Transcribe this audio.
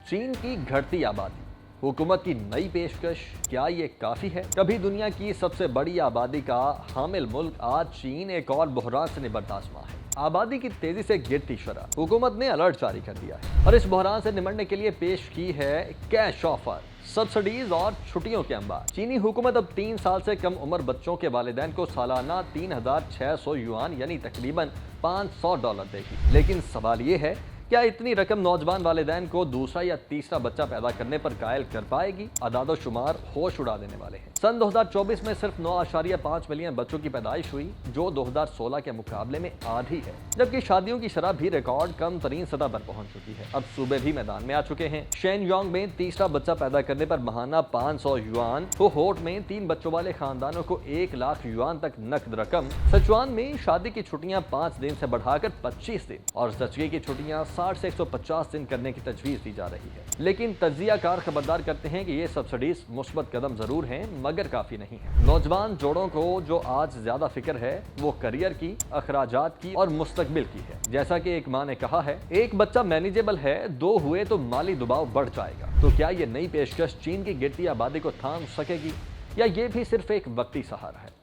चीन की घटती आबादी, हुकूमत की नई पेशकश, क्या ये काफ़ी है? कभी दुनिया की सबसे बड़ी आबादी का हामिल मुल्क, आज चीन एक और बहरान से निपटता आसमां है। आबादी की तेजी से गिरती शरह, हुकूमत ने अलर्ट जारी कर दिया है और इस बहरान से निपटने के लिए पेश की है कैश ऑफर, सब्सिडीज और छुट्टियों के अंबार। चीनी हुकूमत अब 3 साल से कम उम्र बच्चों के वालिदैन को सालाना 3600 युआन यानी तकरीबन $500 देगी। लेकिन सवाल ये है, क्या इतनी रकम नौजवान वालिदैन को दूसरा या तीसरा बच्चा पैदा करने पर कायल कर पाएगी? अदाद शुमार होश उड़ा देने वाले हैं। सन 2024 में सिर्फ 9.5 मिलियन बच्चों की पैदाइश हुई, जो 2016 के मुकाबले में आधी है, जबकि शादियों की शरह भी रिकॉर्ड कम तरीन सतह पर पहुंच चुकी है। अब सूबे भी मैदान में आ चुके हैं। शेनयोंग में तीसरा बच्चा पैदा करने पर महाना 500 युआन, होहोट में 3 बच्चों वाले खानदानों को 1 लाख युआन तक नकद रकम, सचुआन में शादी की छुट्टियां 5 दिन से बढ़ाकर 25 दिन और जचगे की छुट्टियां 60 से 150 दिन करने की तजवीज दी जा रही है। लेकिन तज्जियाकार खबरदार करते हैं कि ये सब्सिडीज मुस्बत कदम जरूर हैं, मगर काफी नहीं है। नौजवान जोड़ों को जो आज ज्यादा फिक्र है वो करियर की, अखराजात की और मुस्तकबिल की है। जैसा कि एक माँ ने कहा है, एक बच्चा मैनेजेबल है, 2 हुए तो माली दबाव बढ़ जाएगा। तो क्या ये नई पेशकश चीन की गिरती आबादी को थाम सकेगी या ये भी सिर्फ एक वक्ती सहारा है?